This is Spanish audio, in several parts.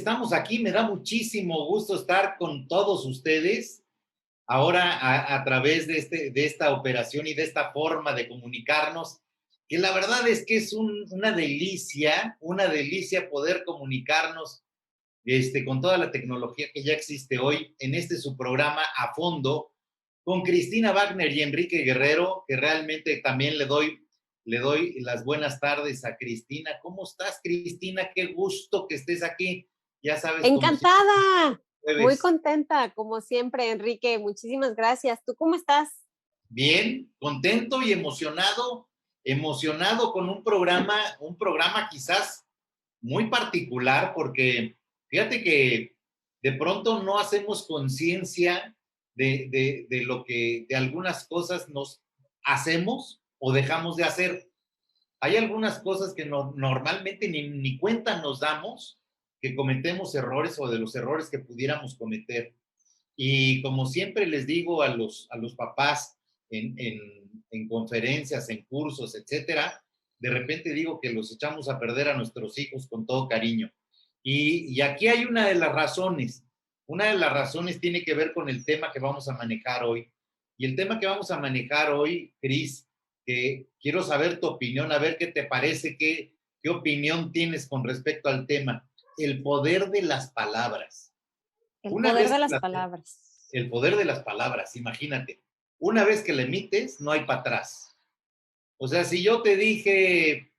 estamos aquí, me da muchísimo gusto estar con todos ustedes ahora a través de esta operación y de esta forma de comunicarnos, que la verdad es que es una delicia poder comunicarnos con toda la tecnología que ya existe hoy en su programa A Fondo, con Cristina Wagner y Enrique Guerrero, que realmente también le doy las buenas tardes a Cristina. ¿Cómo estás, Cristina? Qué gusto que estés aquí. Ya sabes, como Encantada, muy jueves. contenta, como siempre, Enrique. Muchísimas gracias. ¿Tú cómo estás? Bien, contento y emocionado con un programa quizás muy particular, porque fíjate que de pronto no hacemos conciencia de lo que de algunas cosas nos hacemos o dejamos de hacer. Hay algunas cosas que normalmente ni cuenta nos damos que cometemos errores o de los errores que pudiéramos cometer. Y como siempre les digo a los papás en conferencias, en cursos, etcétera, de repente digo que los echamos a perder a nuestros hijos con todo cariño. Y aquí hay una de las razones. Una de las razones tiene que ver con el tema que vamos a manejar hoy. Y el tema que vamos a manejar hoy, Cris, que quiero saber tu opinión, a ver qué te parece, qué opinión tienes con respecto al tema. El poder de las palabras. El Una poder vez de que las palabras. el poder de las palabras, imagínate. Una vez que le emites, no hay para atrás. O sea, si yo te dije,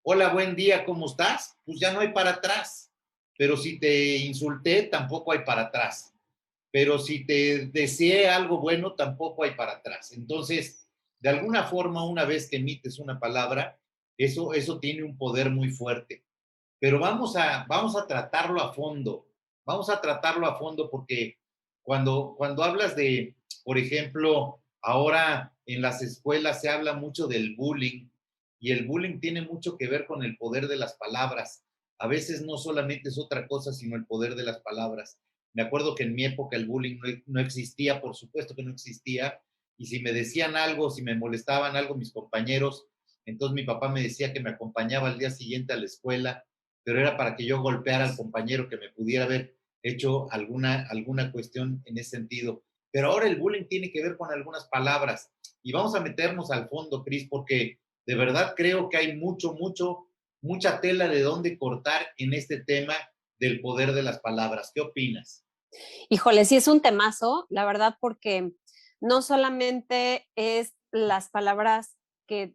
hola, buen día, ¿cómo estás? Pues ya no hay para atrás. Pero si te insulté, tampoco hay para atrás. Pero si te deseé algo bueno, tampoco hay para atrás. Entonces, de alguna forma, una vez que emites una palabra, eso tiene un poder muy fuerte. Pero vamos a tratarlo a fondo. Vamos a tratarlo a fondo porque cuando hablas de, por ejemplo, ahora en las escuelas se habla mucho del bullying y el bullying tiene mucho que ver con el poder de las palabras. A veces no solamente es otra cosa, sino el poder de las palabras. Me acuerdo que en mi época el bullying no existía, por supuesto que no existía, y si me decían algo, si me molestaban algo mis compañeros, entonces mi papá me decía que me acompañaba al día siguiente a la escuela, pero era para que yo golpeara al compañero que me pudiera haber hecho alguna cuestión en ese sentido. Pero ahora el bullying tiene que ver con algunas palabras y vamos a meternos al fondo, Cris, porque de verdad creo que hay mucha tela de dónde cortar en este tema del poder de las palabras. ¿Qué opinas? Híjole, sí es un temazo, la verdad, porque no solamente es las palabras que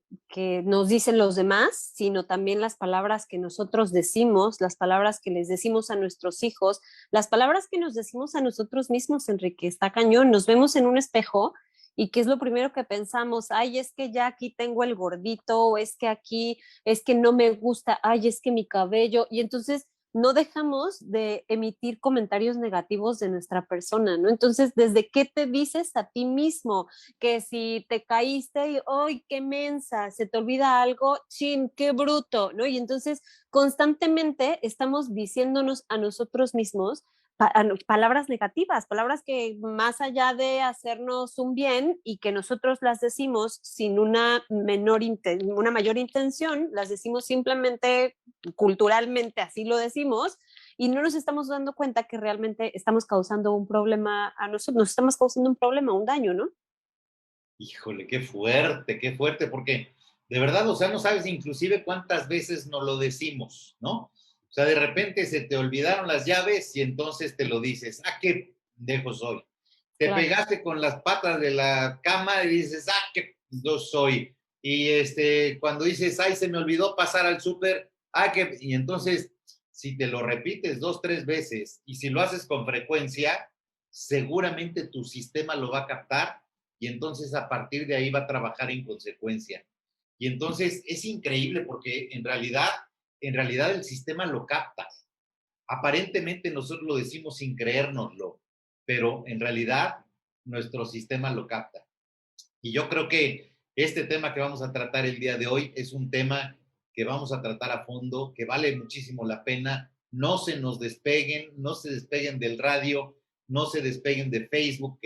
nos dicen los demás, sino también las palabras que nosotros decimos, las palabras que les decimos a nuestros hijos, las palabras que nos decimos a nosotros mismos, Enrique, está cañón. Nos vemos en un espejo y ¿qué es lo primero que pensamos? Ay, es que ya aquí tengo el gordito, o es que aquí, es que no me gusta, ay, es que mi cabello, y entonces no dejamos de emitir comentarios negativos de nuestra persona, ¿no? Entonces, ¿desde qué te dices a ti mismo? Que si te caíste y, ¡ay, qué mensa! Se te olvida algo, chin, qué bruto, ¿no? Y entonces, constantemente estamos diciéndonos a nosotros mismos palabras negativas, palabras que más allá de hacernos un bien y que nosotros las decimos sin una mayor intención, las decimos simplemente culturalmente, así lo decimos, y no nos estamos dando cuenta que realmente estamos causando un problema a nosotros, nos estamos causando un problema, un daño, ¿no? Híjole, qué fuerte, porque de verdad, o sea, no sabes inclusive cuántas veces nos lo decimos, ¿no? O sea, de repente se te olvidaron las llaves y entonces te lo dices, ah, qué pendejo soy. Te Claro. pegaste con las patas de la cama y dices, ah, qué yo soy. Y cuando dices, ay, se me olvidó pasar al súper, ah, que, y entonces, si te lo repites 2, 3 veces y si lo haces con frecuencia, seguramente tu sistema lo va a captar y entonces a partir de ahí va a trabajar en consecuencia. Y entonces es increíble porque en realidad el sistema lo capta. Aparentemente nosotros lo decimos sin creérnoslo, pero en realidad nuestro sistema lo capta. Y yo creo que este tema que vamos a tratar el día de hoy es un tema que vamos a tratar a fondo, que vale muchísimo la pena. No se nos despeguen, no se despeguen del radio, no se despeguen de Facebook,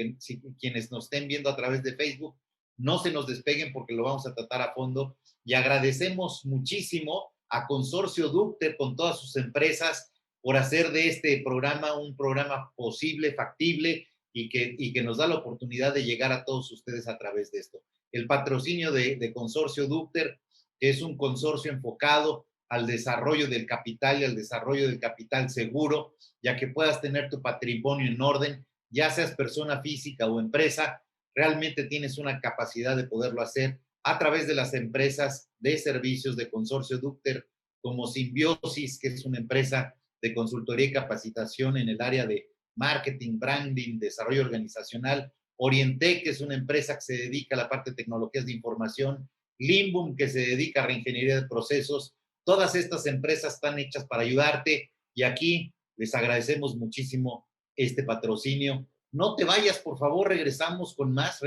quienes nos estén viendo a través de Facebook, no se nos despeguen porque lo vamos a tratar a fondo. Y agradecemos muchísimo a Consorcio Ducter con todas sus empresas por hacer de este programa un programa posible, factible y que nos da la oportunidad de llegar a todos ustedes a través de esto. El patrocinio de Consorcio Dúcter, que es un consorcio enfocado al desarrollo del capital y al desarrollo del capital seguro, ya que puedas tener tu patrimonio en orden, ya seas persona física o empresa, realmente tienes una capacidad de poderlo hacer a través de las empresas de servicios de Consorcio Dúcter, como Simbiosis, que es una empresa de consultoría y capacitación en el área de marketing, branding, desarrollo organizacional, Orientec, que es una empresa que se dedica a la parte de tecnologías de información, Limbum, que se dedica a reingeniería de procesos. Todas estas empresas están hechas para ayudarte y aquí les agradecemos muchísimo este patrocinio. No te vayas, por favor, regresamos con más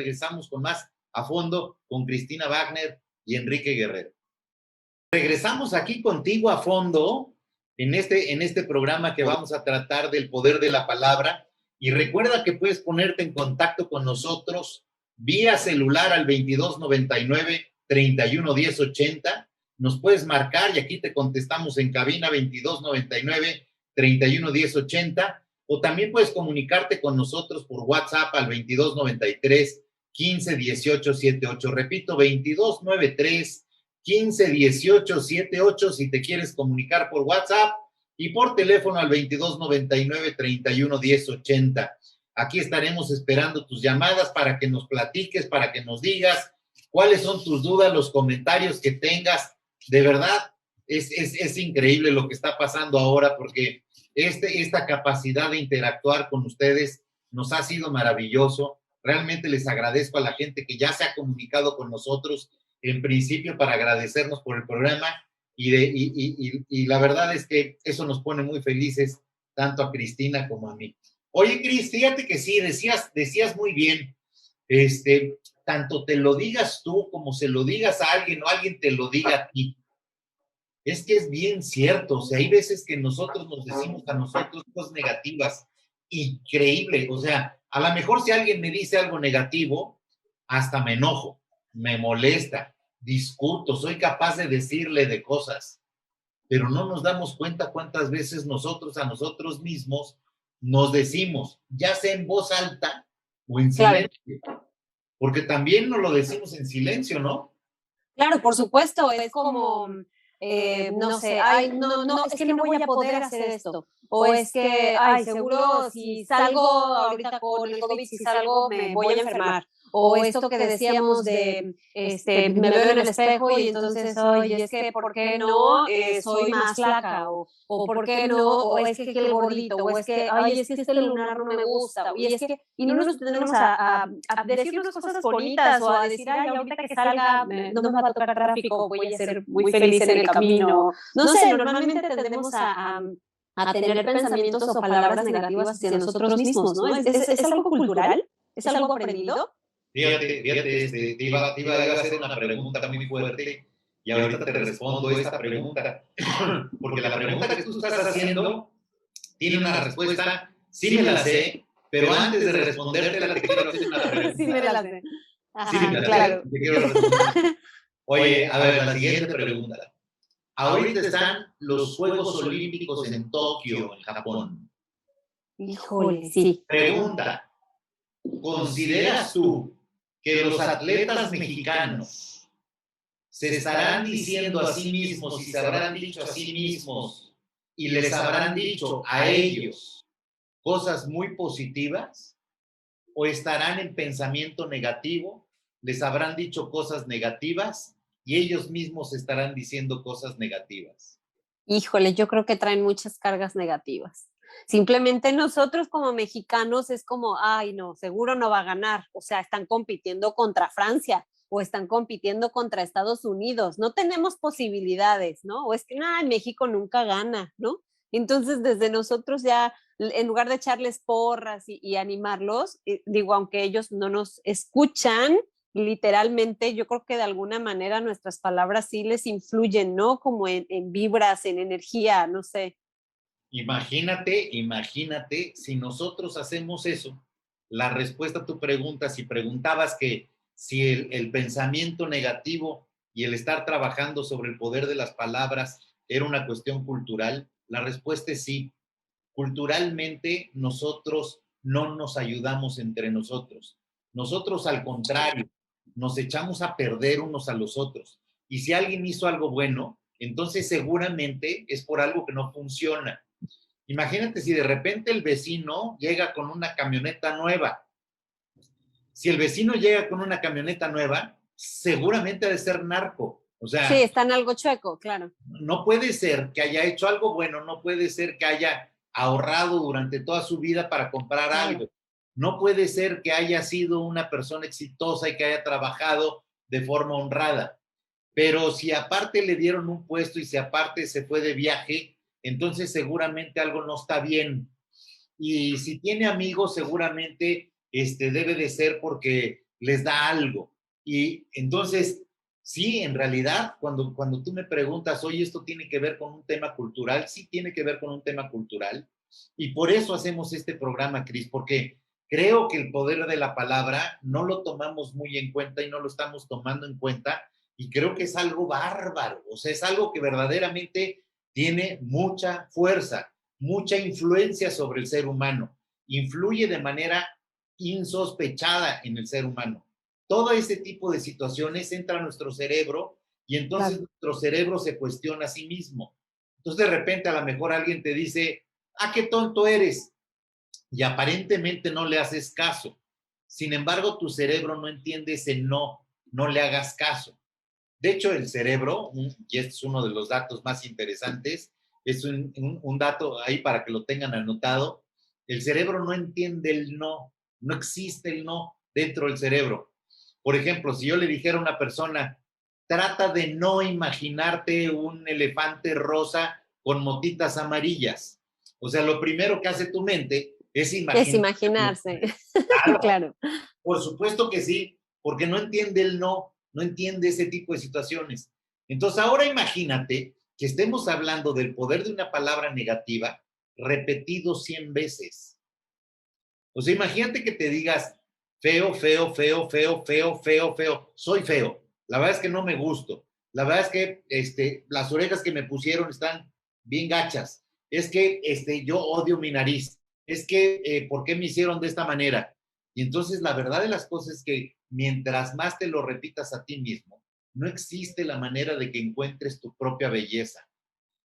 a fondo con Cristina Wagner y Enrique Guerrero. Regresamos aquí contigo a fondo en este programa que vamos a tratar del poder de la palabra. Y recuerda que puedes ponerte en contacto con nosotros vía celular al 2299-311080. Nos puedes marcar y aquí te contestamos en cabina 2299-311080. O también puedes comunicarte con nosotros por WhatsApp al 2293-151878. Repito, 2293-151878 si te quieres comunicar por WhatsApp y por teléfono al 2299-311080. Aquí estaremos esperando tus llamadas para que nos platiques, para que nos digas cuáles son tus dudas, los comentarios que tengas. De verdad, es increíble lo que está pasando ahora porque esta capacidad de interactuar con ustedes nos ha sido maravilloso. Realmente les agradezco a la gente que ya se ha comunicado con nosotros, en principio para agradecernos por el programa y la verdad es que eso nos pone muy felices, tanto a Cristina como a mí. Oye, Cris, fíjate que sí, decías muy bien, tanto te lo digas tú como se lo digas a alguien o alguien te lo diga a ti. Es que es bien cierto, o sea, hay veces que nosotros nos decimos a nosotros cosas negativas, increíble, o sea, a lo mejor si alguien me dice algo negativo, hasta me enojo, me molesta, discuto, soy capaz de decirle de cosas, pero no nos damos cuenta cuántas veces nosotros a nosotros mismos nos decimos, ya sea en voz alta o en silencio, porque también nos lo decimos en silencio, ¿no? Claro, por supuesto, es como, no sé, ay, no, es que no voy a poder hacer esto. O es que, ay, seguro si salgo ahorita con el COVID, si salgo me voy a enfermar. O esto que decíamos de, me veo en el espejo y entonces, oye, es que, ¿por qué no soy más flaca? O ¿por qué no? O es que el gordito, o es que, ay, es que este lunar no me gusta. Y es que, y no nos tenemos a decirnos cosas bonitas o a decir, ay, ahorita que salga, no me va a tocar tráfico, voy a ser muy feliz en el camino. No sé, normalmente tendemos a tener pensamientos o palabras negativas hacia nosotros mismos, ¿no? ¿Es algo cultural? ¿Es algo aprendido? Fíjate, te iba a hacer una pregunta muy fuerte y ahorita te respondo esta pregunta, porque la pregunta que tú estás haciendo tiene una respuesta, sí me la sé, pero antes de respondértela te quiero hacer una pregunta. Sí me la sé. Ajá, sí me la claro. sé, te quiero responder. Oye, a ver, la siguiente pregunta. Ahorita están los Juegos Olímpicos en Tokio, en Japón. Híjole, sí. Pregunta, ¿consideras tú que los atletas mexicanos se estarán diciendo a sí mismos y se habrán dicho a sí mismos y les habrán dicho a ellos cosas muy positivas o estarán en pensamiento negativo, les habrán dicho cosas negativas y ellos mismos estarán diciendo cosas negativas? Híjole, yo creo que traen muchas cargas negativas. Simplemente nosotros como mexicanos es como, ay, no, seguro no va a ganar. O sea, están compitiendo contra Francia o están compitiendo contra Estados Unidos. No tenemos posibilidades, ¿no? O es que, nada, México nunca gana, ¿no? Entonces, desde nosotros ya, en lugar de echarles porras y animarlos, digo, aunque ellos no nos escuchan, literalmente, yo creo que de alguna manera nuestras palabras sí les influyen, ¿no? Como en vibras, en energía, no sé. Imagínate si nosotros hacemos eso. La respuesta a tu pregunta, si preguntabas que si el pensamiento negativo y el estar trabajando sobre el poder de las palabras era una cuestión cultural, la respuesta es sí. culturalmente nosotros no nos ayudamos entre nosotros. Nosotros, al contrario, nos echamos a perder unos a los otros. Y si alguien hizo algo bueno, entonces seguramente es por algo que no funciona. Imagínate si de repente el vecino llega con una camioneta nueva. Si el vecino llega con una camioneta nueva, seguramente ha de ser narco. O Sí, sea, está en algo chueco, claro. no puede ser que haya hecho algo bueno, no puede ser que haya ahorrado durante toda su vida para comprar Claro. algo. No puede ser que haya sido una persona exitosa y que haya trabajado de forma honrada. Pero si aparte le dieron un puesto y si aparte se fue de viaje, entonces seguramente algo no está bien. Y si tiene amigos, seguramente debe de ser porque les da algo. Y entonces, sí, en realidad, cuando tú me preguntas, oye, esto tiene que ver con un tema cultural, sí tiene que ver con un tema cultural. Y por eso hacemos este programa, Cris, porque creo que el poder de la palabra no lo tomamos muy en cuenta y no lo estamos tomando en cuenta. Y creo que es algo bárbaro, o sea, es algo que verdaderamente tiene mucha fuerza, mucha influencia sobre el ser humano, influye de manera insospechada en el ser humano. Todo ese tipo de situaciones entra a nuestro cerebro y entonces Claro. nuestro cerebro se cuestiona a sí mismo. Entonces de repente a lo mejor alguien te dice, ah, qué tonto eres, y aparentemente no le haces caso. Sin embargo, tu cerebro no entiende ese no, no le hagas caso. De hecho, el cerebro, y este es uno de los datos más interesantes, es un dato ahí para que lo tengan anotado, el cerebro no entiende el no, no existe el no dentro del cerebro. Por ejemplo, si yo le dijera a una persona, trata de no imaginarte un elefante rosa con motitas amarillas. O sea, lo primero que hace tu mente es Es imaginar. imaginarse. Claro, Claro. por supuesto que sí, porque no entiende el no, no entiende ese tipo de situaciones. Entonces, ahora imagínate que estemos hablando del poder de una palabra negativa repetido 100 veces. O sea, imagínate que te digas feo, feo, feo, feo, feo, feo, feo, soy feo. La verdad es que no me gusto. La verdad es que las orejas que me pusieron están bien gachas. Es que yo odio mi nariz. Es que, ¿por qué me hicieron de esta manera? Y entonces la verdad de las cosas es que mientras más te lo repitas a ti mismo, no existe la manera de que encuentres tu propia belleza.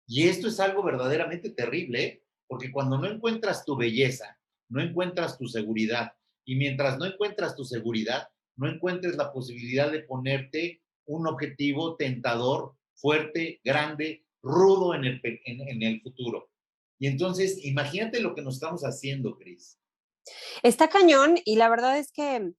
Y esto es algo verdaderamente terrible, ¿eh? Porque cuando no encuentras tu belleza, no encuentras tu seguridad. Y mientras no encuentras tu seguridad, no encuentres la posibilidad de ponerte un objetivo tentador, fuerte, grande, rudo en el futuro. Y entonces, imagínate lo que nos estamos haciendo, Cris. Está cañón y la verdad es que,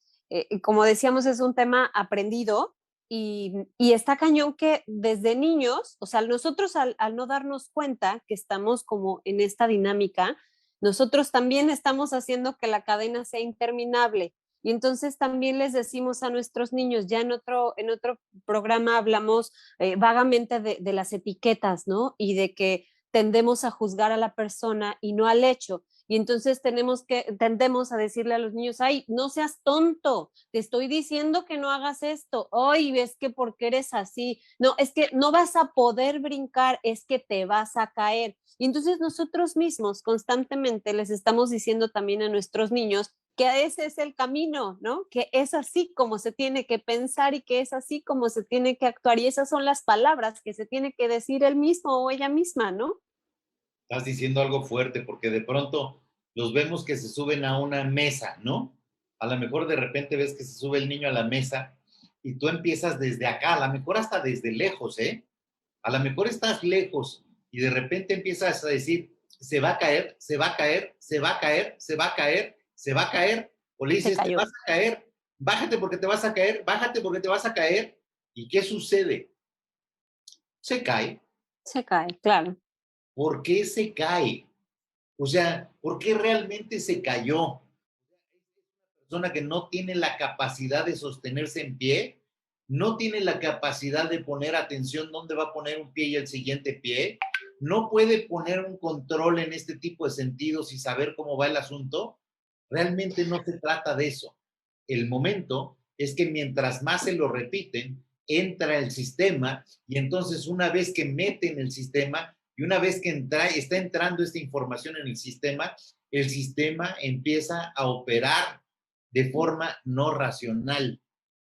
como decíamos, es un tema aprendido y está cañón que desde niños, o sea, nosotros al no darnos cuenta que estamos como en esta dinámica, nosotros también estamos haciendo que la cadena sea interminable. Y entonces también les decimos a nuestros niños, ya en otro programa hablamos vagamente de las etiquetas, ¿no? Y de que tendemos a juzgar a la persona y no al hecho. Y entonces tendemos a decirle a los niños, ay, no seas tonto, te estoy diciendo que no hagas esto, ay, es que porque eres así, no, es que no vas a poder brincar, es que te vas a caer. Y entonces nosotros mismos constantemente les estamos diciendo también a nuestros niños que ese es el camino, ¿no? Que es así como se tiene que pensar y que es así como se tiene que actuar. Y esas son las palabras que se tiene que decir él mismo o ella misma, ¿no? Estás diciendo algo fuerte porque de pronto los vemos que se suben a una mesa, ¿no? A lo mejor de repente ves que se sube el niño a la mesa y tú empiezas desde acá, a lo mejor hasta desde lejos, ¿eh? A lo mejor estás lejos y de repente empiezas a decir, se va a caer, se va a caer, se va a caer, se va a caer, se va a caer. O le Se dices, te cayó, vas a caer, bájate porque te vas a caer, bájate porque te vas a caer. ¿Y qué sucede? Se cae. se cae, claro. ¿Por qué se cae? O sea, ¿por qué realmente se cayó? Persona que no tiene la capacidad de sostenerse en pie, no tiene la capacidad de poner atención dónde va a poner un pie y el siguiente pie, no puede poner un control en este tipo de sentidos y saber cómo va el asunto, realmente no se trata de eso. El momento es que mientras más se lo repiten, entra el sistema y entonces una vez que meten el sistema, Y una vez que está entrando esta información en el sistema empieza a operar de forma no racional,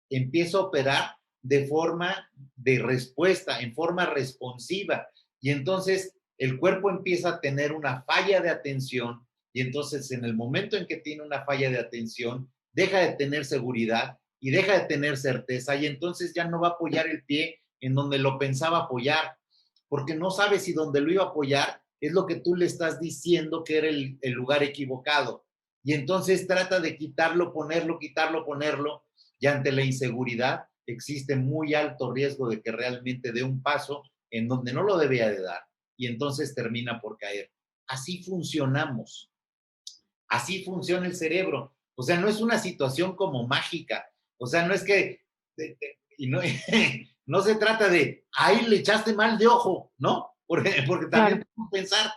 empieza a operar de forma de respuesta, en forma responsiva. Y entonces el cuerpo empieza a tener una falla de atención y entonces en el momento en que tiene una falla de atención, deja de tener seguridad y deja de tener certeza y entonces ya no va a apoyar el pie en donde lo pensaba apoyar, porque no sabe si donde lo iba a apoyar es lo que tú le estás diciendo que era el lugar equivocado. Y entonces trata de quitarlo, ponerlo, y ante la inseguridad existe muy alto riesgo de que realmente dé un paso en donde no lo debía de dar y entonces termina por caer. Así funcionamos, así funciona el cerebro. O sea, no es una situación como mágica. O sea, no es que, y no, no se trata de, ahí le echaste mal de ojo, ¿no? Porque también Claro. podemos pensar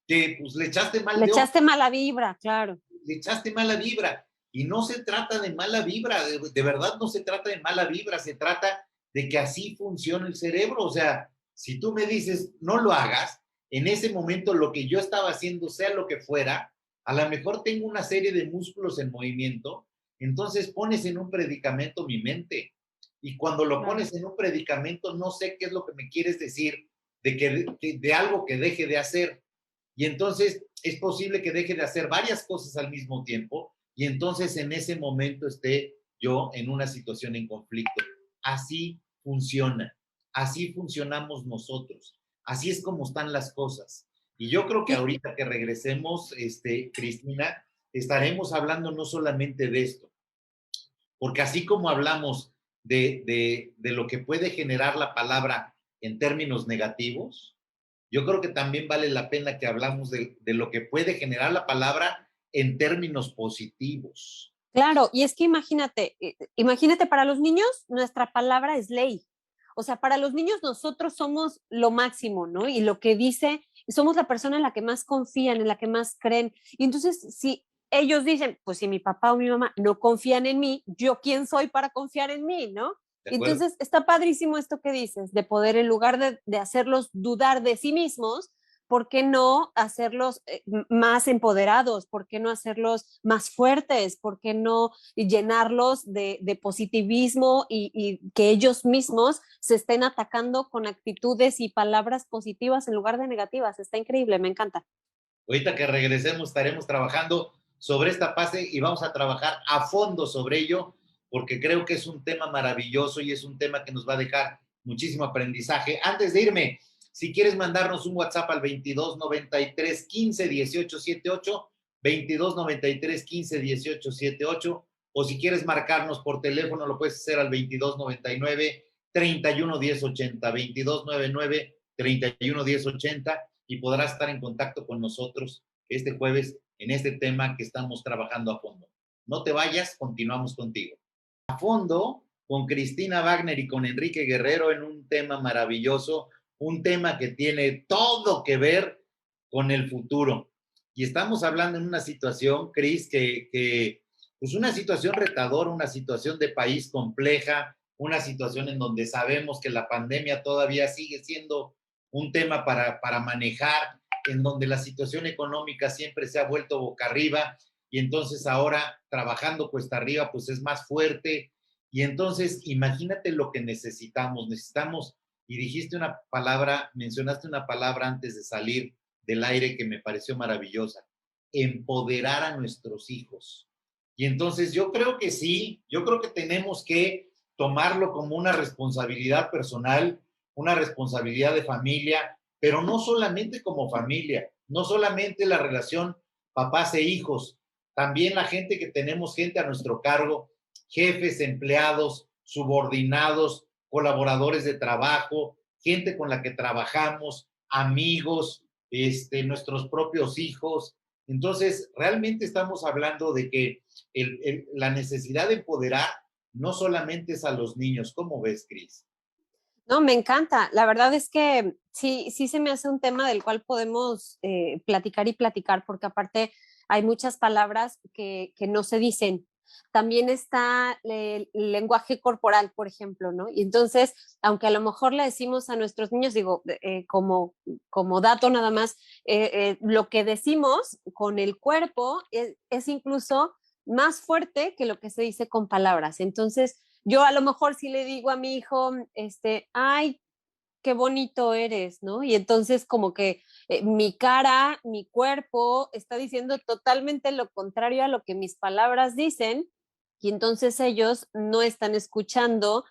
que pues le echaste mal Le de ojo, echaste mala vibra, claro. le echaste mala vibra. Y no se trata de mala vibra, de verdad no se trata de mala vibra, se trata de que así funciona el cerebro. O sea, si tú me dices, no lo hagas, en ese momento lo que yo estaba haciendo, sea lo que fuera, a lo mejor tengo una serie de músculos en movimiento, entonces pones en un predicamento mi mente. Y cuando lo Claro. pones en un predicamento, no sé qué es lo que me quieres decir de algo que deje de hacer. Y entonces es posible que deje de hacer varias cosas al mismo tiempo y entonces en ese momento esté yo en una situación en conflicto. Así funciona, así funcionamos nosotros, así es como están las cosas. Y yo creo que Y, ahorita que regresemos, Cristina, estaremos hablando no solamente de esto, porque así como hablamos de lo que puede generar la palabra en términos negativos, yo creo que también vale la pena que hablamos de lo que puede generar la palabra en términos positivos. claro, y es que imagínate, para los niños nuestra palabra es ley. O sea, para los niños nosotros somos lo máximo, ¿no? Y lo que dice, somos la persona en la que más confían, en la que más creen. Y entonces, si ellos dicen, pues si mi papá o mi mamá no confían en mí, ¿yo quién soy para confiar en mí, no? ¿De Y acuerdo? entonces está padrísimo esto que dices, de poder, en lugar de hacerlos dudar de sí mismos, ¿por qué no hacerlos más empoderados? ¿Por qué no hacerlos más fuertes? ¿Por qué no llenarlos de positivismo y que ellos mismos se estén atacando con actitudes y palabras positivas en lugar de negativas? Está increíble, me encanta. Ahorita que regresemos estaremos trabajando sobre esta fase y vamos a trabajar a fondo sobre ello porque creo que es un tema maravilloso y es un tema que nos va a dejar muchísimo aprendizaje. Antes de irme, si quieres mandarnos un WhatsApp al 22 93 15 18 78, 22 93 15 18 78, o si quieres marcarnos por teléfono, lo puedes hacer al 22 99 31 10 80, 22 99 31 10 80 y podrás estar en contacto con nosotros este jueves en este tema que estamos trabajando a fondo. No te vayas, continuamos contigo. A fondo con Cristina Wagner y con Enrique Guerrero en un tema maravilloso, un tema que tiene todo que ver con el futuro. Y estamos hablando en una situación, Cris, que pues una situación retadora, una situación de país compleja, una situación en donde sabemos que la pandemia todavía sigue siendo un tema para manejar, en donde la situación económica siempre se ha vuelto boca arriba y entonces ahora trabajando cuesta arriba pues es más fuerte y entonces imagínate lo que necesitamos y dijiste una palabra, mencionaste una palabra antes de salir del aire que me pareció maravillosa, empoderar a nuestros hijos. Y entonces yo creo que sí, yo creo que tenemos que tomarlo como una responsabilidad personal, una responsabilidad de familia, pero no solamente como familia, no solamente la relación papás e hijos, también la gente que tenemos gente a nuestro cargo, jefes, empleados, subordinados, colaboradores de trabajo, gente con la que trabajamos, amigos, nuestros propios hijos. Entonces, realmente estamos hablando de que la necesidad de empoderar no solamente es a los niños. ¿Cómo ves, Cris? No, me encanta. La verdad es que sí, sí se me hace un tema del cual podemos platicar y platicar, porque aparte hay muchas palabras que no se dicen. también está el lenguaje corporal, por ejemplo, ¿no? Y entonces, aunque a lo mejor le decimos a nuestros niños, digo, como dato nada más, lo que decimos con el cuerpo es incluso más fuerte que lo que se dice con palabras. Entonces, yo a lo mejor si le digo a mi hijo, ay, qué bonito eres, ¿no? Y entonces como que mi cara, mi cuerpo está diciendo totalmente lo contrario a lo que mis palabras dicen y entonces ellos no están escuchando,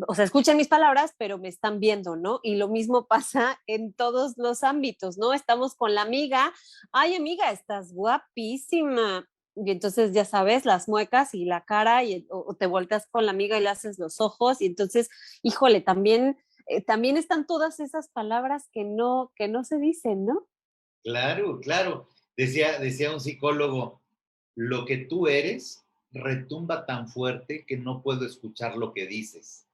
o sea, escuchan mis palabras, pero me están viendo, ¿no? Y lo mismo pasa en todos los ámbitos, ¿no? Estamos con la amiga, ay amiga, estás guapísima. Y entonces ya sabes, las muecas y la cara, o te volteas con la amiga y le haces los ojos, y entonces, híjole, también están todas esas palabras que no se dicen, ¿no? Claro, claro. Decía un psicólogo, lo que tú eres retumba tan fuerte que no puedo escuchar lo que dices.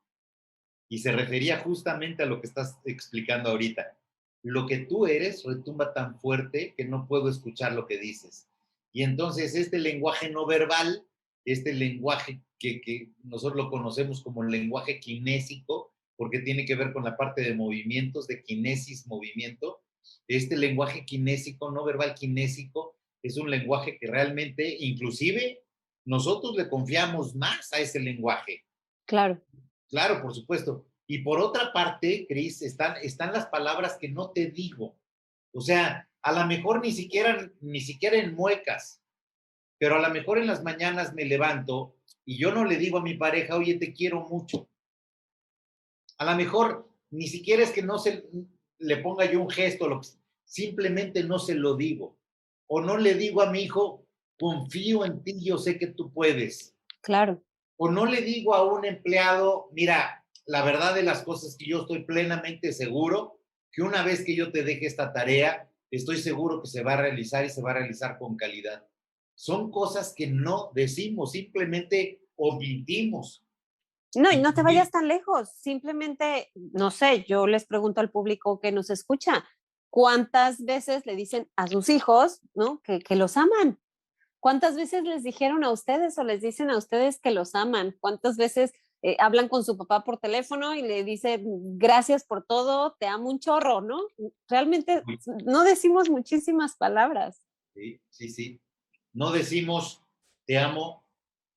Y se refería justamente a lo que estás explicando ahorita. Lo que tú eres retumba tan fuerte que no puedo escuchar lo que dices. Y entonces este lenguaje no verbal, este lenguaje que nosotros lo conocemos como el lenguaje kinésico, porque tiene que ver con la parte de movimientos, de kinesis, movimiento, este lenguaje kinésico, no verbal kinésico, es un lenguaje que realmente, inclusive, nosotros le confiamos más a ese lenguaje. Claro. Claro, por supuesto. Y por otra parte, Cris, están las palabras que no te digo. O sea, a lo mejor ni siquiera en muecas, pero a lo mejor en las mañanas me levanto y yo no le digo a mi pareja, oye, te quiero mucho. A lo mejor ni siquiera es que no se le ponga yo un gesto, simplemente no se lo digo. O no le digo a mi hijo, confío en ti, yo sé que tú puedes. Claro. O no le digo a un empleado, mira, la verdad de las cosas es que yo estoy plenamente seguro que una vez que yo te deje esta tarea, estoy seguro que se va a realizar y se va a realizar con calidad. Son cosas que no decimos, simplemente omitimos. No, y Y no te vayas también, tan lejos, simplemente, no sé, yo les pregunto al público que nos escucha, ¿cuántas veces le dicen a sus hijos, ¿no? Que los aman? ¿Cuántas veces les dijeron a ustedes o les dicen a ustedes que los aman? ¿Cuántas veces hablan con su papá por teléfono y le dicen gracias por todo, te amo un chorro, ¿no? Realmente no decimos muchísimas palabras. sí, sí, sí. No decimos te amo,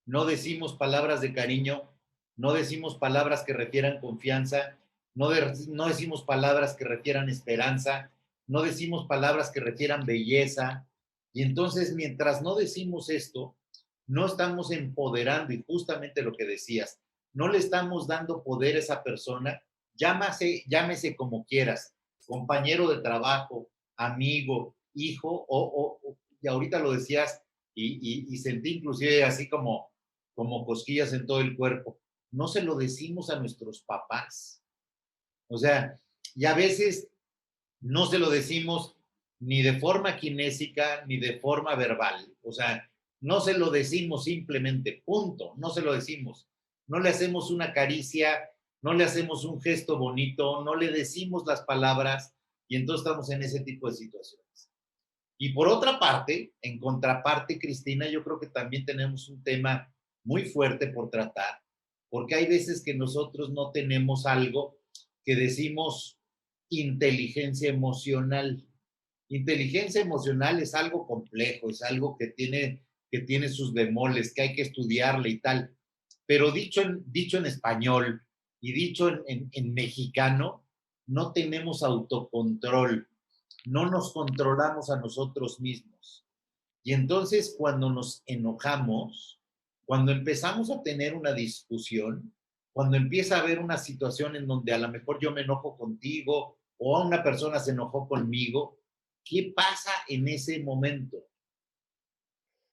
no decimos palabras de cariño, no decimos palabras que refieran confianza, no decimos palabras que refieran esperanza, no decimos palabras que refieran belleza. Y entonces, mientras no decimos esto, no estamos empoderando, y justamente lo que decías, no le estamos dando poder a esa persona, llámese como quieras, compañero de trabajo, amigo, hijo, y ahorita lo decías, y sentí inclusive así como cosquillas en todo el cuerpo. No se lo decimos a nuestros papás. O sea, y a veces no se lo decimos ni de forma kinésica ni de forma verbal. O sea, no se lo decimos simplemente, punto. No se lo decimos. No le hacemos una caricia, no le hacemos un gesto bonito, no le decimos las palabras y entonces estamos en ese tipo de situaciones. Y por otra parte, en contraparte, Cristina, yo creo que también tenemos un tema muy fuerte por tratar, porque hay veces que nosotros no tenemos algo que decimos inteligencia emocional. Inteligencia emocional es algo complejo, es algo que tiene sus bemoles, que hay que estudiarle y tal. Pero dicho en español y dicho en mexicano, no tenemos autocontrol, no nos controlamos a nosotros mismos. Y entonces cuando nos enojamos, cuando empezamos a tener una discusión, cuando empieza a haber una situación en donde a lo mejor yo me enojo contigo o una persona se enojó conmigo, ¿qué pasa en ese momento?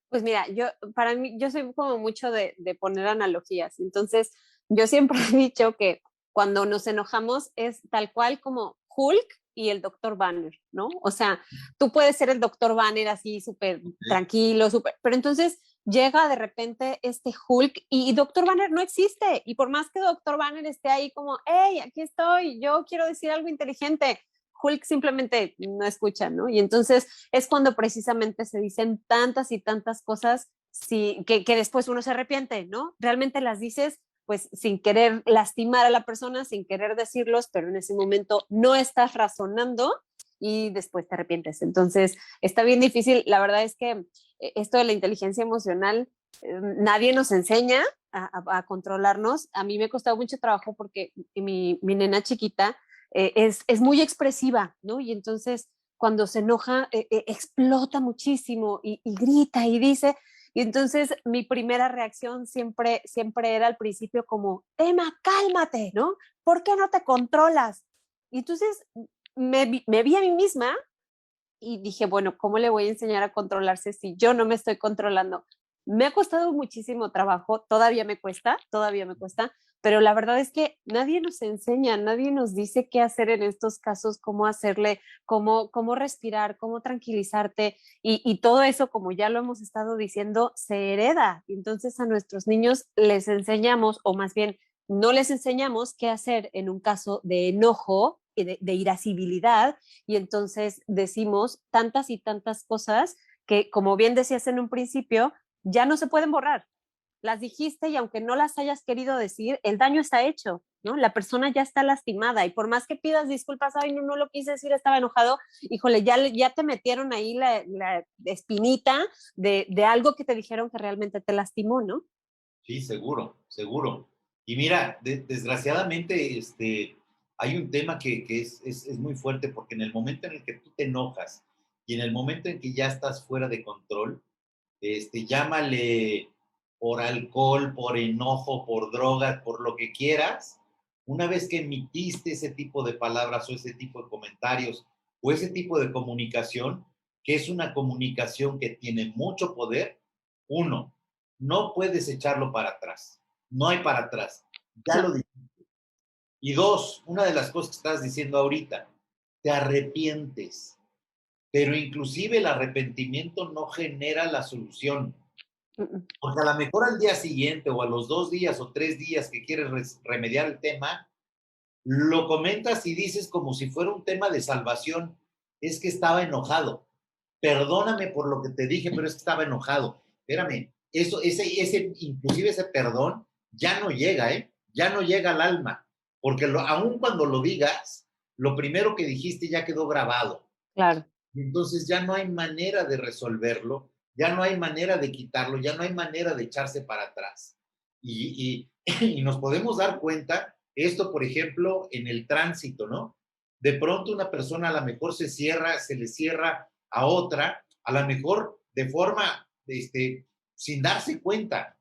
Pues mira, para mí, yo soy como mucho de poner analogías. Entonces, yo siempre he dicho que cuando nos enojamos es tal cual como Hulk y el Doctor Banner, ¿no? O sea, tú puedes ser el Doctor Banner así súper ¿Sí? tranquilo, súper, pero entonces llega de repente este Hulk y Doctor Banner no existe. Y por más que Doctor Banner esté ahí como, hey, aquí estoy, yo quiero decir algo inteligente, Hulk simplemente no escucha, ¿no? Y entonces es cuando precisamente se dicen tantas y tantas cosas sí, que después uno se arrepiente, ¿no? Realmente las dices pues sin querer lastimar a la persona, sin querer decirlos, pero en ese momento no estás razonando y después te arrepientes. Entonces, está bien difícil. La verdad es que esto de la inteligencia emocional, nadie nos enseña a controlarnos. A mí me ha costado mucho trabajo porque mi nena chiquita es muy expresiva, ¿no? Y entonces cuando se enoja, explota muchísimo y grita y dice, y entonces mi primera reacción siempre era al principio como, Emma, cálmate, ¿no? ¿Por qué no te controlas? Y entonces me vi a mí misma y dije, bueno, ¿cómo le voy a enseñar a controlarse si yo no me estoy controlando? Me ha costado muchísimo trabajo, todavía me cuesta, pero la verdad es que nadie nos enseña, nadie nos dice qué hacer en estos casos, cómo hacerle, cómo respirar, cómo tranquilizarte y todo eso, como ya lo hemos estado diciendo, se hereda. Entonces a nuestros niños les enseñamos, o más bien no les enseñamos qué hacer en un caso de enojo, de irascibilidad, y entonces decimos tantas y tantas cosas que, como bien decías en un principio, ya no se pueden borrar. Las dijiste y aunque no las hayas querido decir, el daño está hecho, ¿no? La persona ya está lastimada y por más que pidas disculpas, ay, no, no lo quise decir, estaba enojado, híjole, ya te metieron ahí la espinita de algo que te dijeron que realmente te lastimó, ¿no? Sí, seguro, seguro. Y mira, desgraciadamente, hay un tema que es muy fuerte porque en el momento en el que tú te enojas y en el momento en que ya estás fuera de control, llámale por alcohol, por enojo, por drogas, por lo que quieras, una vez que emitiste ese tipo de palabras o ese tipo de comentarios o ese tipo de comunicación, que es una comunicación que tiene mucho poder, uno, no puedes echarlo para atrás, no hay para atrás, ya No. lo dije. Y dos, una de las cosas que estás diciendo ahorita, te arrepientes, pero inclusive el arrepentimiento no genera la solución. Porque a lo mejor al día siguiente o a los 2 días o 3 días que quieres remediar el tema, lo comentas y dices como si fuera un tema de salvación. Es que estaba enojado. Perdóname por lo que te dije, pero es que estaba enojado. Espérame, inclusive ese perdón ya no llega, ¿eh? Ya no llega al alma. Porque aun cuando lo digas, lo primero que dijiste ya quedó grabado. Claro. Entonces ya no hay manera de resolverlo, ya no hay manera de quitarlo, ya no hay manera de echarse para atrás. Y nos podemos dar cuenta, esto por ejemplo, en el tránsito, ¿no? De pronto una persona a lo mejor se le cierra a otra, a lo mejor de forma, sin darse cuenta.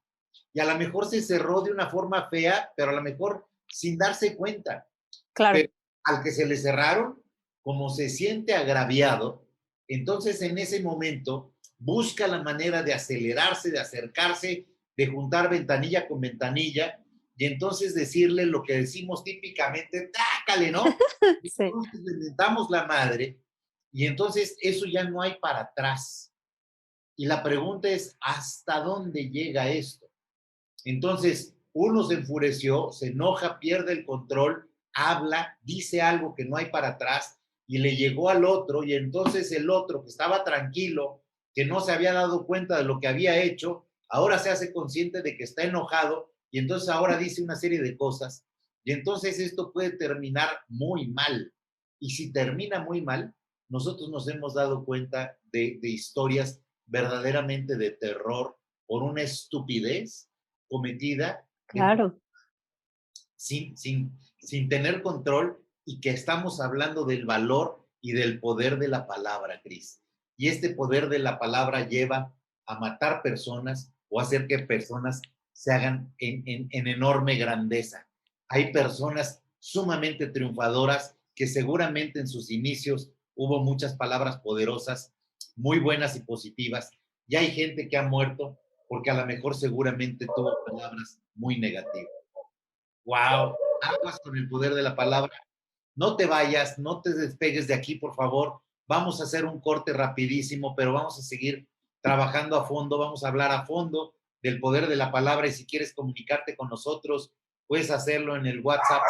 Y a lo mejor se cerró de una forma fea, pero a lo mejor sin darse cuenta. Claro. Pero al que se le cerraron, como se siente agraviado, entonces en ese momento busca la manera de acelerarse, de acercarse, de juntar ventanilla con ventanilla y entonces decirle lo que decimos típicamente, tácale, ¿no? Y Sí. entonces le mentamos la madre y entonces eso ya no hay para atrás. Y la pregunta es, ¿hasta dónde llega esto? Entonces, uno se enfureció, se enoja, pierde el control, habla, dice algo que no hay para atrás y le llegó al otro y entonces el otro que estaba tranquilo, que no se había dado cuenta de lo que había hecho, ahora se hace consciente de que está enojado y entonces ahora dice una serie de cosas y entonces esto puede terminar muy mal. Y si termina muy mal, nosotros nos hemos dado cuenta de historias verdaderamente de terror por una estupidez cometida Claro. sin tener control y que estamos hablando del valor y del poder de la palabra, Cris. Y este poder de la palabra lleva a matar personas o hacer que personas se hagan en enorme grandeza. Hay personas sumamente triunfadoras que seguramente en sus inicios hubo muchas palabras poderosas, muy buenas y positivas, y hay gente que ha muerto porque a lo mejor seguramente tuvo palabras muy negativas. Wow, aguas con el poder de la palabra. No te vayas, no te despegues de aquí, por favor. Vamos a hacer un corte rapidísimo, pero vamos a seguir trabajando a fondo, vamos a hablar a fondo del poder de la palabra y si quieres comunicarte con nosotros, puedes hacerlo en el WhatsApp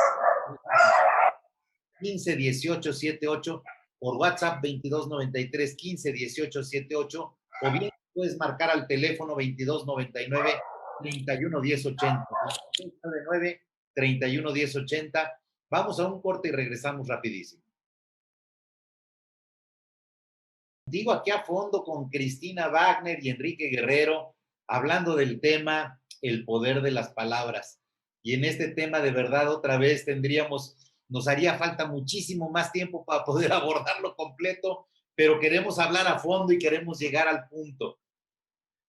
15 18 78 por WhatsApp 22 93 15 18 78 o bien puedes marcar al teléfono 2299 311080. 99 311080. Vamos a un corte y regresamos rapidísimo. Digo aquí a fondo con Cristina Wagner y Enrique Guerrero, hablando del tema el poder de las palabras. Y en este tema de verdad otra vez nos haría falta muchísimo más tiempo para poder abordarlo completo, pero queremos hablar a fondo y queremos llegar al punto.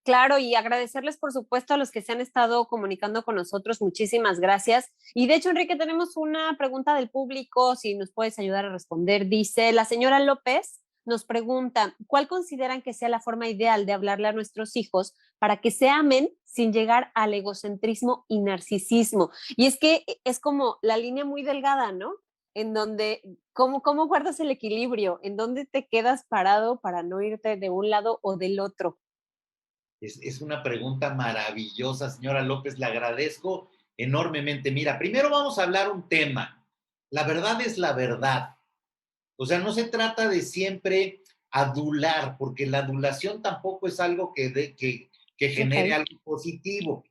Claro, y agradecerles, por supuesto, a los que se han estado comunicando con nosotros. Muchísimas gracias. Y de hecho, Enrique, tenemos una pregunta del público, si nos puedes ayudar a responder. Dice, la señora López nos pregunta, ¿cuál consideran que sea la forma ideal de hablarle a nuestros hijos para que se amen sin llegar al egocentrismo y narcisismo? Y es que es como la línea muy delgada, ¿no? En donde, ¿cómo guardas el equilibrio? ¿En dónde te quedas parado para no irte de un lado o del otro? Es una pregunta maravillosa, señora López, le agradezco enormemente. Mira, primero vamos a hablar un tema. La verdad es la verdad. O sea, no se trata de siempre adular, porque la adulación tampoco es algo que genere algo positivo.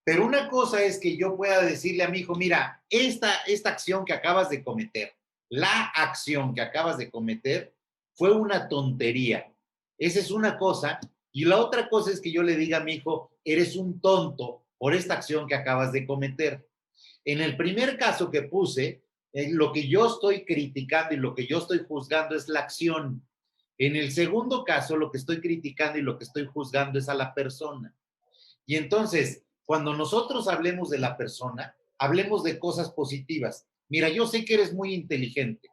Pero una cosa es que yo pueda decirle a mi hijo, mira, esta acción que acabas de cometer, la acción que acabas de cometer fue una tontería. Esa es una cosa. Y la otra cosa es que yo le diga a mi hijo, eres un tonto por esta acción que acabas de cometer. En el primer caso que puse, lo que yo estoy criticando y lo que yo estoy juzgando es la acción. En el segundo caso, lo que estoy criticando y lo que estoy juzgando es a la persona. Y entonces, cuando nosotros hablemos de la persona, hablemos de cosas positivas. Mira, yo sé que eres muy inteligente,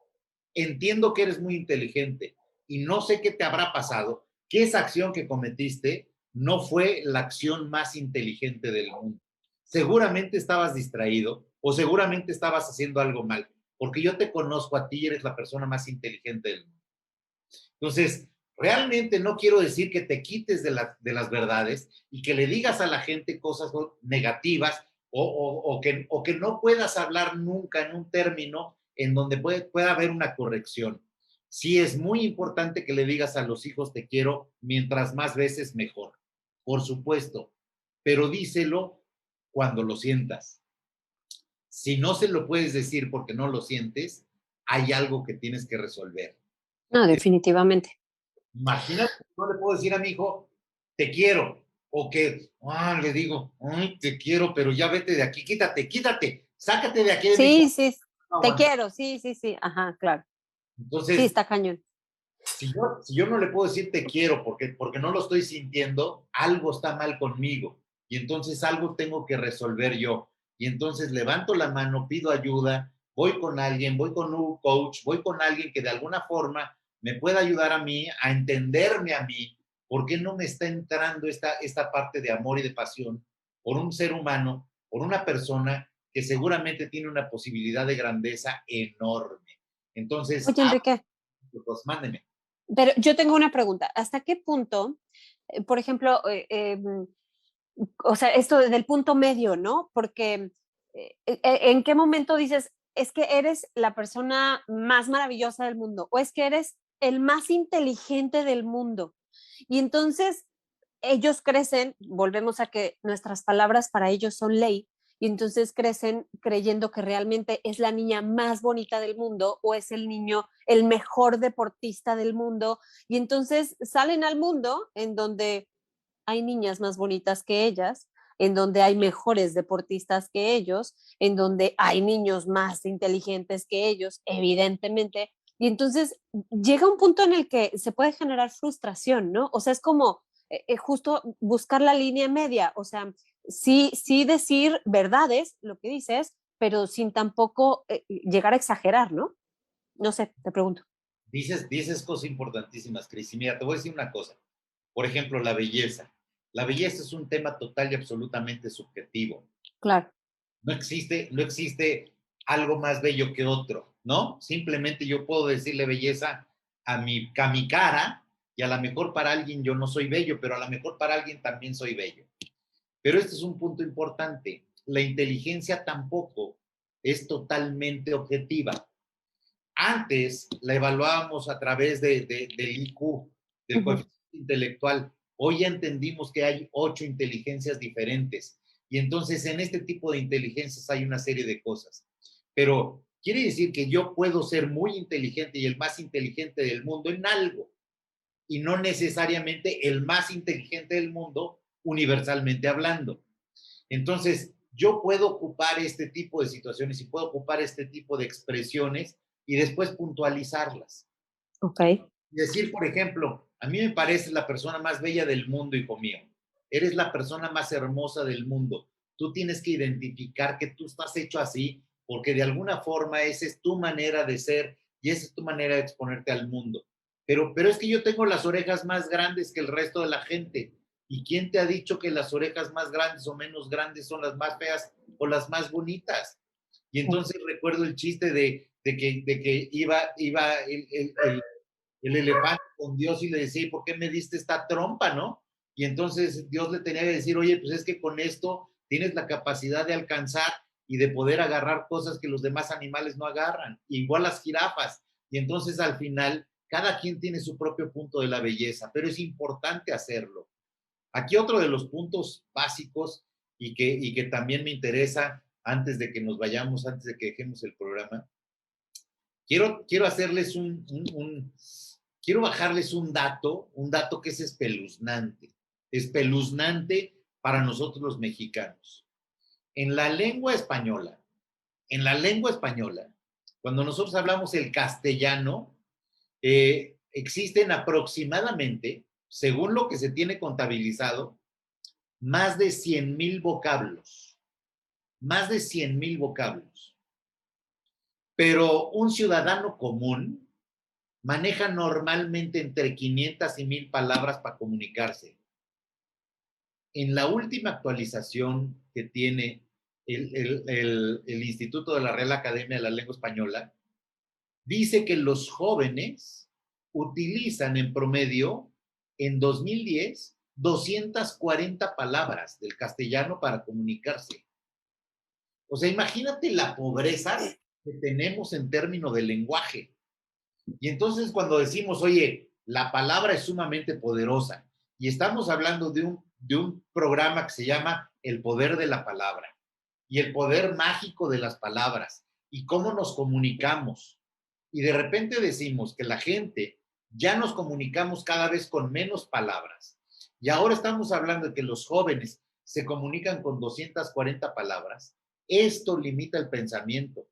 entiendo que eres muy inteligente y no sé qué te habrá pasado, que esa acción que cometiste no fue la acción más inteligente del mundo. Seguramente estabas distraído o seguramente estabas haciendo algo mal, porque yo te conozco a ti y eres la persona más inteligente del mundo. Entonces, realmente no quiero decir que te quites de las verdades y que le digas a la gente cosas negativas o que no puedas hablar nunca en un término en donde pueda haber una corrección. Sí es muy importante que le digas a los hijos te quiero, mientras más veces mejor, por supuesto, pero díselo cuando lo sientas. Si no se lo puedes decir porque no lo sientes, hay algo que tienes que resolver. No, definitivamente. Imagínate, no le puedo decir a mi hijo, te quiero, o que le digo, ay, te quiero, pero ya vete de aquí, quítate, sácate de aquí de mi Sí, cuarto. sí, No te aguanta. quiero, sí, sí, sí, ajá, claro. Sí, Entonces, está cañón. si yo no le puedo decir te quiero porque no lo estoy sintiendo, algo está mal conmigo. Y entonces algo tengo que resolver yo. Y entonces levanto la mano, pido ayuda, voy con alguien, voy con un coach, voy con alguien que de alguna forma me pueda ayudar a mí, a entenderme a mí, por qué no me está entrando esta parte de amor y de pasión por un ser humano, por una persona que seguramente tiene una posibilidad de grandeza enorme. Entonces, Oye, Enrique, pues mándeme. pero yo tengo una pregunta. ¿Hasta qué punto, por ejemplo, o sea, esto del punto medio, ¿no? Porque ¿en qué momento dices, es que eres la persona más maravillosa del mundo o es que eres el más inteligente del mundo? Y entonces ellos crecen, volvemos a que nuestras palabras para ellos son ley, y entonces crecen creyendo que realmente es la niña más bonita del mundo o es el niño el mejor deportista del mundo, y entonces salen al mundo en donde hay niñas más bonitas que ellas, en donde hay mejores deportistas que ellos, en donde hay niños más inteligentes que ellos, evidentemente. Y entonces llega un punto en el que se puede generar frustración, ¿no? O sea, es como justo buscar la línea media, o sea, sí decir verdades, lo que dices, pero sin tampoco llegar a exagerar, ¿no? No sé, te pregunto. Dices cosas importantísimas, Cris. Y mira, te voy a decir una cosa. Por ejemplo, la belleza. La belleza es un tema total y absolutamente subjetivo. Claro. No existe algo más bello que otro, ¿no? Simplemente yo puedo decirle belleza a mi cara y a lo mejor para alguien yo no soy bello, pero a lo mejor para alguien también soy bello. Pero este es un punto importante. La inteligencia tampoco es totalmente objetiva. Antes la evaluábamos a través del IQ, del Uh -huh. coeficiente intelectual. Hoy ya entendimos que hay 8 inteligencias diferentes y entonces en este tipo de inteligencias hay una serie de cosas. Pero quiere decir que yo puedo ser muy inteligente y el más inteligente del mundo en algo y no necesariamente el más inteligente del mundo universalmente hablando. Entonces, yo puedo ocupar este tipo de situaciones y puedo ocupar este tipo de expresiones y después puntualizarlas. Ok. Decir, por ejemplo, a mí me pareces la persona más bella del mundo, hijo mío. Eres la persona más hermosa del mundo. Tú tienes que identificar que tú estás hecho así porque de alguna forma esa es tu manera de ser y esa es tu manera de exponerte al mundo. Pero es que yo tengo las orejas más grandes que el resto de la gente. ¿Y quién te ha dicho que las orejas más grandes o menos grandes son las más feas o las más bonitas? Y entonces recuerdo el chiste de que iba el elefante con Dios y le decía, ¿y por qué me diste esta trompa, no? Y entonces Dios le tenía que decir, oye, pues es que con esto tienes la capacidad de alcanzar y de poder agarrar cosas que los demás animales no agarran, igual las jirafas. Y entonces al final, cada quien tiene su propio punto de la belleza, pero es importante hacerlo. Aquí otro de los puntos básicos y que también me interesa antes de que nos vayamos, antes de que dejemos el programa, quiero hacerles quiero bajarles un dato que es espeluznante para nosotros los mexicanos. En la lengua española, en la lengua española, cuando nosotros hablamos el castellano, existen aproximadamente, según lo que se tiene contabilizado, más de 100,000 vocablos. Más de 100,000 vocablos. Pero un ciudadano común maneja normalmente entre 500 y 1,000 palabras para comunicarse. En la última actualización que tiene el Instituto de la Real Academia de la Lengua Española, dice que los jóvenes utilizan en promedio, en 2010, 240 palabras del castellano para comunicarse. O sea, imagínate la pobreza que tenemos en términos de lenguaje. Y entonces cuando decimos, oye, la palabra es sumamente poderosa y estamos hablando de un programa que se llama El Poder de la Palabra y el poder mágico de las palabras y cómo nos comunicamos. Y de repente decimos que la gente ya nos comunicamos cada vez con menos palabras. Y ahora estamos hablando de que los jóvenes se comunican con 240 palabras. Esto limita el pensamiento.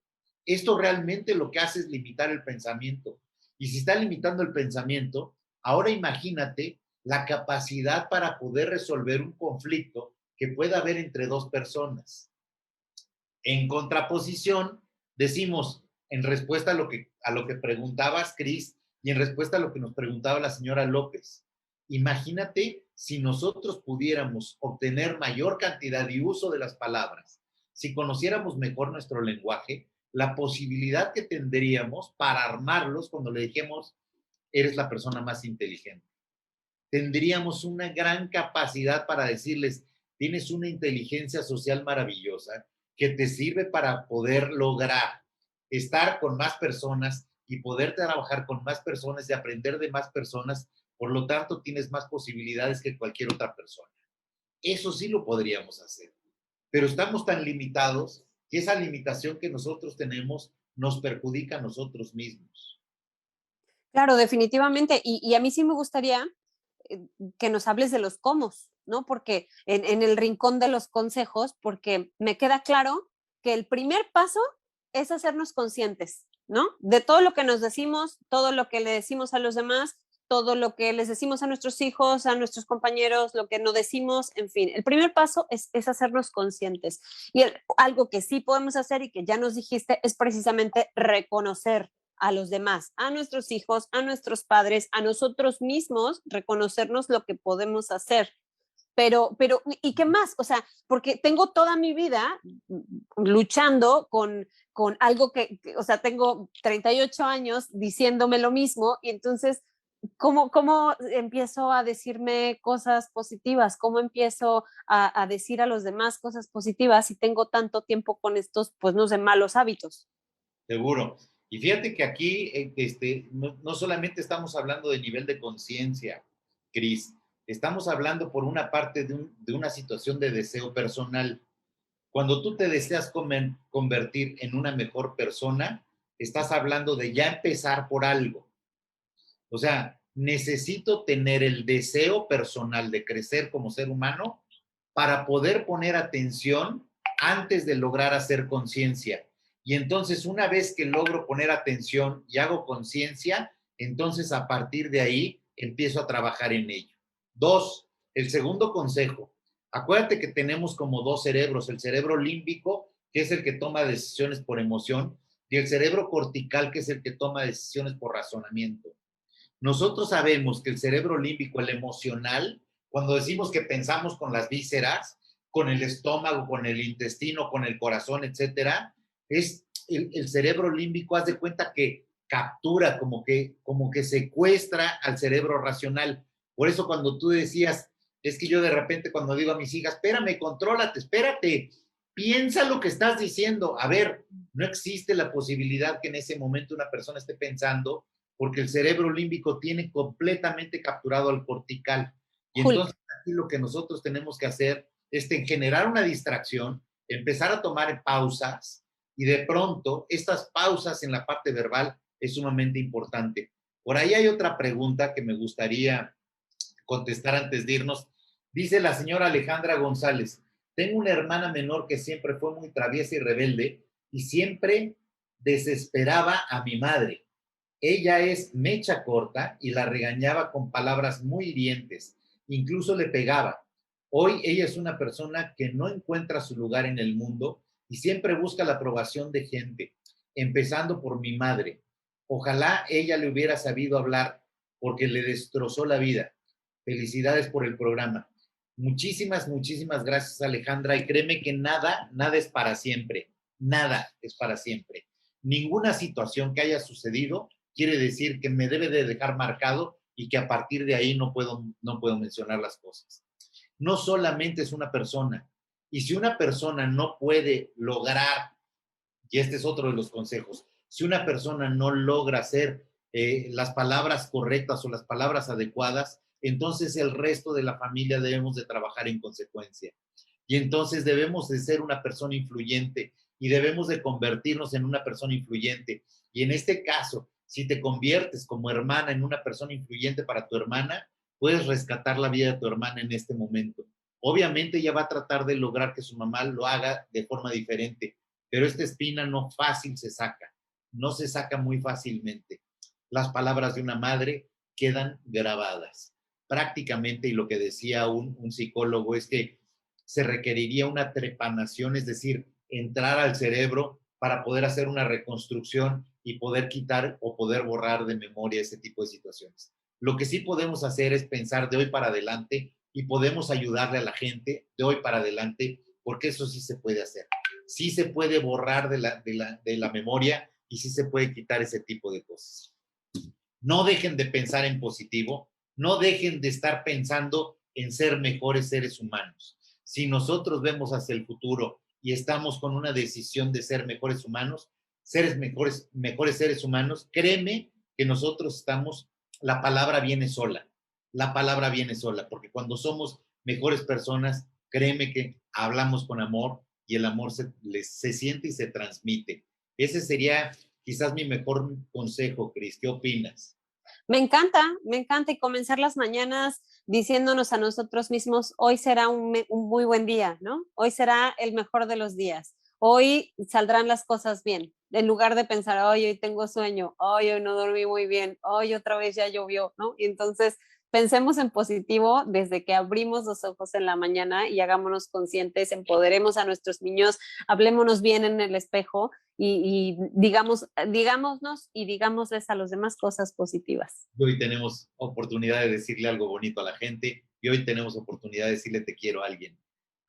Esto realmente lo que hace es limitar el pensamiento. Y si está limitando el pensamiento, ahora imagínate la capacidad para poder resolver un conflicto que pueda haber entre dos personas. En contraposición, decimos, en respuesta a lo que preguntabas, Cris, y en respuesta a lo que nos preguntaba la señora López, imagínate si nosotros pudiéramos obtener mayor cantidad y uso de las palabras, si conociéramos mejor nuestro lenguaje, la posibilidad que tendríamos para armarlos cuando le dijemos, eres la persona más inteligente. Tendríamos una gran capacidad para decirles, tienes una inteligencia social maravillosa que te sirve para poder lograr estar con más personas y poder trabajar con más personas y aprender de más personas. Por lo tanto, tienes más posibilidades que cualquier otra persona. Eso sí lo podríamos hacer. Pero estamos tan limitados que esa limitación que nosotros tenemos nos perjudica a nosotros mismos. Claro, definitivamente. Y a mí sí me gustaría que nos hables de los cómo, ¿no? Porque en el rincón de los consejos, porque me queda claro que el primer paso es hacernos conscientes, ¿no? De todo lo que nos decimos, todo lo que le decimos a los demás, todo lo que les decimos a nuestros hijos, a nuestros compañeros, lo que no decimos, en fin. El primer paso es hacernos conscientes. Y algo que sí podemos hacer y que ya nos dijiste es precisamente reconocer a los demás, a nuestros hijos, a nuestros padres, a nosotros mismos, reconocernos lo que podemos hacer. Pero, ¿y qué más? O sea, porque tengo toda mi vida luchando con algo o sea, tengo 38 años diciéndome lo mismo y entonces, ¿cómo empiezo a decirme cosas positivas? ¿Cómo empiezo a decir a los demás cosas positivas si tengo tanto tiempo con estos, pues no sé, malos hábitos? Seguro. Y fíjate que aquí no solamente estamos hablando de nivel de conciencia, Cris, Estamos hablando por una parte de una situación de deseo personal. Cuando tú te deseas convertir en una mejor persona, estás hablando de ya empezar por algo. O sea, necesito tener el deseo personal de crecer como ser humano para poder poner atención antes de lograr hacer conciencia. Y entonces, una vez que logro poner atención y hago conciencia, entonces a partir de ahí empiezo a trabajar en ello. Dos, el segundo consejo. Acuérdate que tenemos como dos cerebros, el cerebro límbico, que es el que toma decisiones por emoción, y el cerebro cortical, que es el que toma decisiones por razonamiento. Nosotros sabemos que el cerebro límbico, el emocional, cuando decimos que pensamos con las vísceras, con el estómago, con el intestino, con el corazón, etcétera, es el cerebro límbico, haz de cuenta que captura, como que secuestra al cerebro racional. Por eso cuando tú decías, es que yo de repente cuando digo a mis hijas, espérame, contrólate, espérate, piensa lo que estás diciendo. A ver, no existe la posibilidad que en ese momento una persona esté pensando, porque el cerebro límbico tiene completamente capturado al cortical. Y entonces aquí lo que nosotros tenemos que hacer es generar una distracción, empezar a tomar pausas, y de pronto estas pausas en la parte verbal es sumamente importante. Por ahí hay otra pregunta que me gustaría contestar antes de irnos. Dice la señora Alejandra González, tengo una hermana menor que siempre fue muy traviesa y rebelde y siempre desesperaba a mi madre. Ella es mecha corta y la regañaba con palabras muy hirientes, incluso le pegaba. Hoy ella es una persona que no encuentra su lugar en el mundo y siempre busca la aprobación de gente, empezando por mi madre. Ojalá ella le hubiera sabido hablar porque le destrozó la vida. Felicidades por el programa. Muchísimas, muchísimas gracias, Alejandra. Y créeme que nada, nada es para siempre. Nada es para siempre. Ninguna situación que haya sucedido quiere decir que me debe de dejar marcado y que a partir de ahí no puedo mencionar las cosas. No solamente es una persona. Y si una persona no puede lograr, y este es otro de los consejos, si una persona no logra hacer las palabras correctas o las palabras adecuadas, entonces el resto de la familia debemos de trabajar en consecuencia. Y entonces debemos de ser una persona influyente y debemos de convertirnos en una persona influyente. Y en este caso, si te conviertes como hermana en una persona influyente para tu hermana, puedes rescatar la vida de tu hermana en este momento. Obviamente ella va a tratar de lograr que su mamá lo haga de forma diferente, pero esta espina no fácil se saca, no se saca muy fácilmente. Las palabras de una madre quedan grabadas prácticamente, y lo que decía un psicólogo es que se requeriría una trepanación, es decir, entrar al cerebro para poder hacer una reconstrucción y poder quitar o poder borrar de memoria ese tipo de situaciones. Lo que sí podemos hacer es pensar de hoy para adelante y podemos ayudarle a la gente de hoy para adelante, porque eso sí se puede hacer. Sí se puede borrar de la memoria y sí se puede quitar ese tipo de cosas. No dejen de pensar en positivo, no dejen de estar pensando en ser mejores seres humanos. Si nosotros vemos hacia el futuro y estamos con una decisión de ser mejores humanos, mejores seres humanos, créeme que nosotros estamos, la palabra viene sola, porque cuando somos mejores personas, créeme que hablamos con amor y el amor se siente y se transmite. Ese sería quizás mi mejor consejo, Cris. ¿Qué opinas? Me encanta y comenzar las mañanas diciéndonos a nosotros mismos, hoy será un muy buen día, ¿no? Hoy será el mejor de los días. Hoy saldrán las cosas bien. En lugar de pensar, hoy tengo sueño, hoy no dormí muy bien, hoy otra vez ya llovió, ¿no? Y entonces pensemos en positivo desde que abrimos los ojos en la mañana y hagámonos conscientes, empoderemos a nuestros niños, hablémonos bien en el espejo y digámonos y digámosles a los demás cosas positivas. Y hoy tenemos oportunidad de decirle algo bonito a la gente y hoy tenemos oportunidad de decirle te quiero a alguien.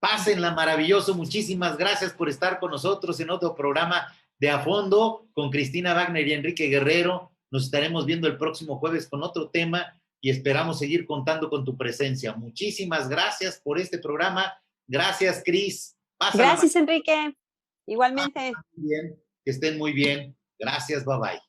Pásenla maravilloso, muchísimas gracias por estar con nosotros en otro programa de A Fondo con Cristina Wagner y Enrique Guerrero. Nos estaremos viendo el próximo jueves con otro tema y esperamos seguir contando con tu presencia. Muchísimas gracias por este programa. Gracias, Cris. Gracias, Enrique. Igualmente. Bien, que estén muy bien. Gracias, bye bye.